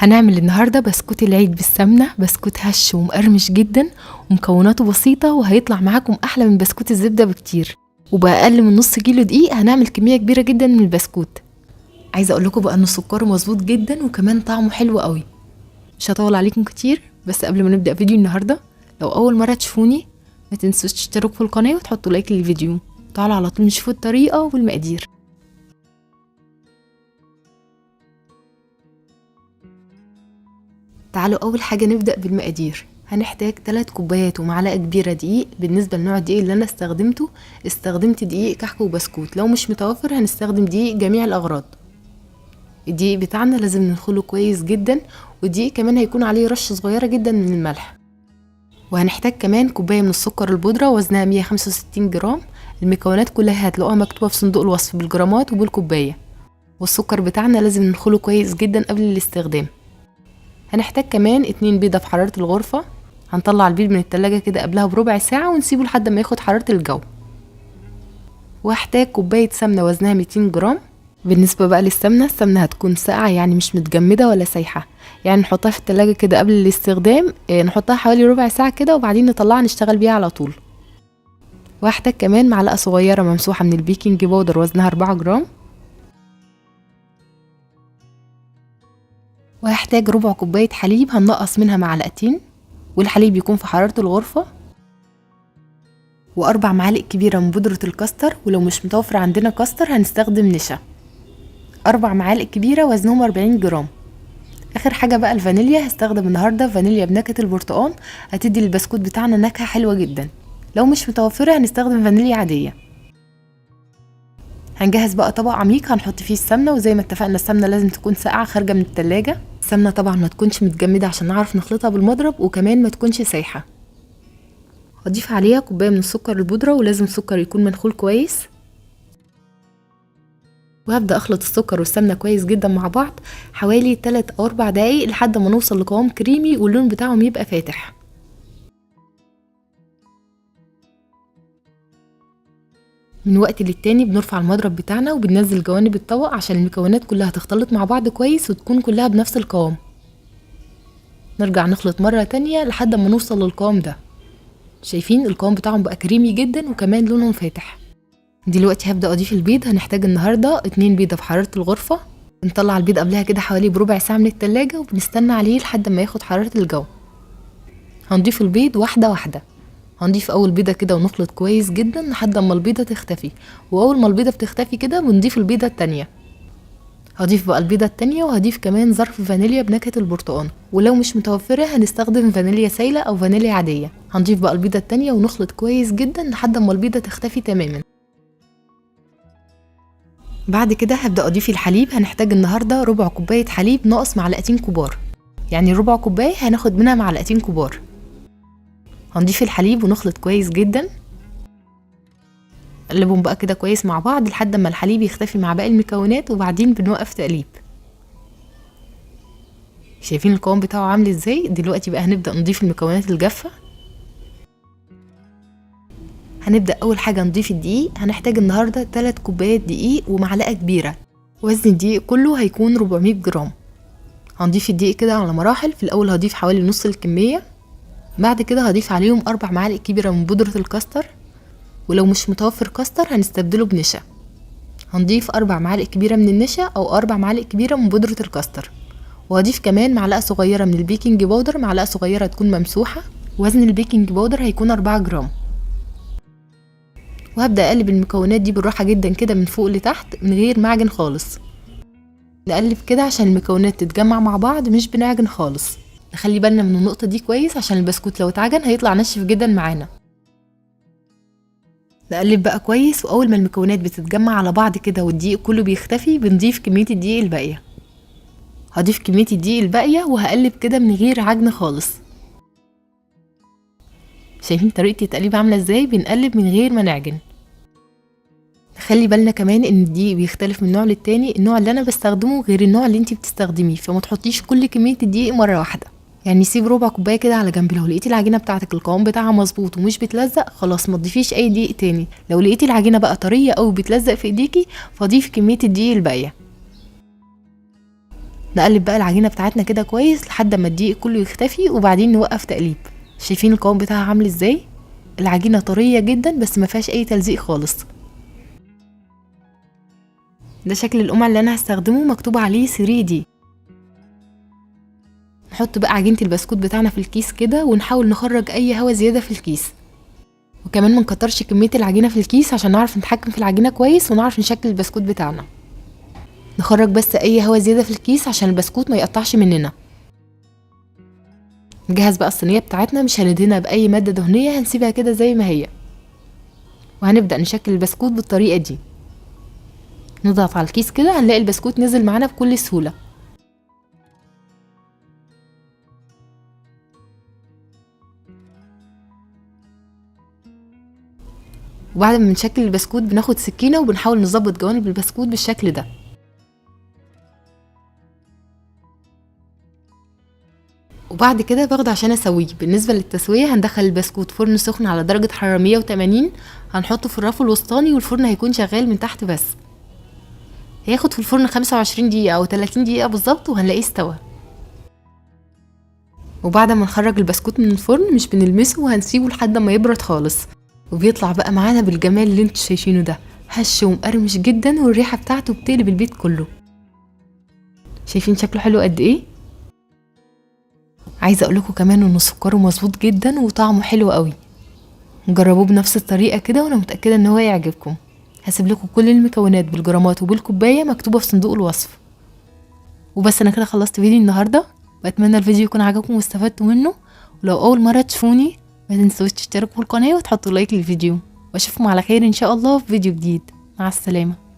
هنعمل النهاردة بسكوت العيد بالسمنة، بسكوت هش ومقرمش جدا ومكوناته بسيطة، وهيطلع معاكم أحلى من بسكوت الزبدة بكتير. وبأقل من نص كيلو دقيق هنعمل كمية كبيرة جدا من البسكوت. عايزة أقول لكم بقى إن سكره مظبوط جدا وكمان طعمه حلو قوي. مش هطول عليكم كتير، بس قبل ما نبدأ فيديو النهاردة، لو أول مرة تشوفوني ما تنسوش تشتركوا في القناة وتحطوا لايك للفيديو. تعالوا على طول نشوفوا الطريقة والمقادير. تعالوا اول حاجه نبدا بالمقادير. هنحتاج 3 كوبايات ومعلقه كبيره دقيق. بالنسبه لنوع الدقيق اللي انا استخدمت دقيق كحك وبسكوت. لو مش متوفر هنستخدم دقيق جميع الاغراض. الدقيق بتاعنا لازم ننخله كويس جدا، والدقيق كمان هيكون عليه رشه صغيره جدا من الملح. وهنحتاج كمان كوبايه من السكر البودره وزنها 165 جرام. المكونات كلها هتلاقوها مكتوبه في صندوق الوصف بالجرامات وبالكوبايه. والسكر بتاعنا لازم ننخله كويس جدا قبل الاستخدام. هنحتاج كمان 2 بيضة في حرارة الغرفة. هنطلع البيض من التلاجة كده قبلها بربع ساعة ونسيبه لحد ما ياخد حرارة الجو. وهحتاج كوباية سمنة وزنها 200 جرام. بالنسبة بقى للسمنة، السمنة هتكون ساقعة، يعني مش متجمدة ولا سايحة، يعني نحطها في التلاجة كده قبل الاستخدام، نحطها حوالي ربع ساعة كده وبعدين نطلعها نشتغل بيها على طول. وهحتاج كمان معلقة صغيرة ممسوحة من البيكنج باودر وزنها 4 جرام. وهحتاج ربع كوباية حليب هننقص منها معلقتين، والحليب يكون في حرارة الغرفة. و4 معالق كبيرة من بودرة الكاستر، ولو مش متوفر عندنا كاستر هنستخدم نشا. 4 معالق كبيرة وزنهم 40 جرام. اخر حاجة بقى الفانيليا. هستخدم النهاردة فانيليا بنكهة البرتقال، هتدي للبسكوت بتاعنا نكهة حلوة جدا. لو مش متوفرة هنستخدم فانيليا عادية. هنجهز بقى طبق عميق هنحط فيه السمنة، وزي ما اتفقنا السمنة لازم تكون ساقعة خارجة من التلاجة. السمنة طبعا ما تكونش متجمدة عشان نعرف نخلطها بالمضرب، وكمان ما تكونش سايحة. هضيف عليها كوباية من السكر البودرة، ولازم السكر يكون منخول كويس. وهبدأ اخلط السكر والسمنة كويس جدا مع بعض حوالي 3 أو 4 دقايق لحد ما نوصل لقوام كريمي واللون بتاعهم يبقى فاتح. من وقت للتاني بنرفع المضرب بتاعنا وبننزل جوانب الطبق عشان المكونات كلها تختلط مع بعض كويس وتكون كلها بنفس القوام. نرجع نخلط مرة تانية لحد ما نوصل للقوام ده. شايفين القوام بتاعهم بقى كريمي جدا وكمان لونهم فاتح. دلوقتي هبدأ اضيف البيض. هنحتاج النهاردة 2 بيضة في حرارة الغرفة. بنطلع البيض قبلها كده حوالي بربع ساعة من التلاجة، وبنستنى عليه لحد ما ياخد حرارة الجو. هنضيف البيض واحدة واحدة. هنضيف اول بيضة كده ونخلط كويس جدا لحد ما البيضة تختفي، واول ما البيضة بتختفي كده بنضيف البيضة التانية. هضيف بقى البيضة التانية، وهضيف كمان ظرف فانيليا بنكهة البرتقال، ولو مش متوفرة هنستخدم فانيليا سايلة او فانيليا عادية. هنضيف بقى البيضة التانية ونخلط كويس جدا لحد ما البيضة تختفي تماما. بعد كده هبدأ اضيف الحليب. هنحتاج النهاردة ربع كوباية حليب ناقص معلقتين كبار، يعني ربع كوباية هناخد منها معلقتين كبار. هنضيف الحليب ونخلط كويس جدا. نقلبهم بقى كده كويس مع بعض لحد ما الحليب يختفي مع باقي المكونات، وبعدين بنوقف تقليب. شايفين القوام بتاعه عامل ازاي؟ دلوقتي بقى هنبدأ نضيف المكونات الجافة. هنبدأ اول حاجة نضيف الدقيق. هنحتاج النهاردة 3 كوبايات دقيق ومعلقة كبيرة. وزن الدقيق كله هيكون 400 جرام. هنضيف الدقيق كده على مراحل. في الاول هضيف حوالي نص الكمية، بعد كده هضيف عليهم 4 معالق كبيرة من بودرة الكاستر، ولو مش متوفر كاستر هنستبدله بنشا. هنضيف 4 معالق كبيرة من النشا او 4 معالق كبيرة من بودرة الكاستر. وهضيف كمان معلقة صغيرة من البيكنج باودر، معلقة صغيرة تكون ممسوحة. وزن البيكنج باودر هيكون 4 جرام. وهبدأ اقلب المكونات دي بالراحة جدا كده من فوق لتحت من غير معجن خالص. نقلب كده عشان المكونات تتجمع مع بعض، مش بنعجن خالص. نخلي بالنا من النقطة دي كويس عشان البسكوت لو اتعجن هيطلع ناشف جدا معانا. نقلب بقى كويس، واول ما المكونات بتتجمع على بعض كده والدقيق كله بيختفي بنضيف كمية الدقيق الباقية. هضيف كمية الدقيق الباقية وهقلب كده من غير عجن خالص. شايفين طريقة التقليب عاملة ازاي؟ بنقلب من غير ما نعجن. نخلي بالنا كمان ان الدقيق بيختلف من نوع للتاني. النوع اللي انا بستخدمه غير النوع اللي انتي بتستخدميه، فما تحطيش كل كمية الدقيق مرة واحدة. يعني سيب ربع كوبايه كده على جنب. لو لقيتي العجينه بتاعتك القوام بتاعها مظبوط ومش بتلزق، خلاص ما تضيفيش اي دقيق تاني. لو لقيتي العجينه بقى طريه او بتلزق في ايديكي، فضيفي كميه الدقيق الباقيه. نقلب بقى العجينه بتاعتنا كده كويس لحد ما الدقيق كله يختفي، وبعدين نوقف تقليب. شايفين القوام بتاعها عامل ازاي؟ العجينه طريه جدا بس ما فيهاش اي تلزيق خالص. ده شكل القمع اللي انا هستخدمه، مكتوب عليه 3D. نحط بقى عجينه البسكوت بتاعنا في الكيس كده، ونحاول نخرج اي هوا زياده في الكيس، وكمان ما نكترش كميه العجينه في الكيس عشان نعرف نتحكم في العجينه كويس ونعرف نشكل البسكوت بتاعنا. نخرج بس اي هوا زياده في الكيس عشان البسكوت ما يقطعش مننا. نجهز بقى الصينيه بتاعتنا، مش هندهنها باي ماده دهنيه، هنسيبها كده زي ما هي، وهنبدا نشكل البسكوت بالطريقه دي. نضغط على الكيس كده هنلاقي البسكوت نزل معانا بكل سهوله. وبعد ما بنشكل البسكوت بناخد سكينه وبنحاول نظبط جوانب البسكوت بالشكل ده. وبعد كده باخده عشان اسويه. بالنسبه للتسويه هندخل البسكوت فرن سخن على درجه حراره 180، هنحطه في الرف الوسطاني والفرن هيكون شغال من تحت بس. هياخد في الفرن 25 دقيقه او 30 دقيقه بالظبط وهنلاقيه استوى. وبعد ما نخرج البسكوت من الفرن مش بنلمسه وهنسيبه لحد ما يبرد خالص، وبيطلع بقى معانا بالجمال اللي انتوا شايفينه ده، هش ومقرمش جدا والريحه بتاعته بتقلب البيت كله. شايفين شكله حلو قد ايه؟ عايزه اقول لكم كمان انه سكره مظبوط جدا وطعمه حلو قوي. جربوه بنفس الطريقه كده وانا متاكده ان هو يعجبكم. هسيب لكم كل المكونات بالجرامات وبالكوبايه مكتوبه في صندوق الوصف. وبس انا كده خلصت فيديو النهارده، بتمنى الفيديو يكون عجبكم واستفدتوا منه. ولو اول مره تشوفوني ما تنسوش تشتركوا في القناه وتحطوا لايك للفيديو، واشوفكم على خير ان شاء الله في فيديو جديد. مع السلامه.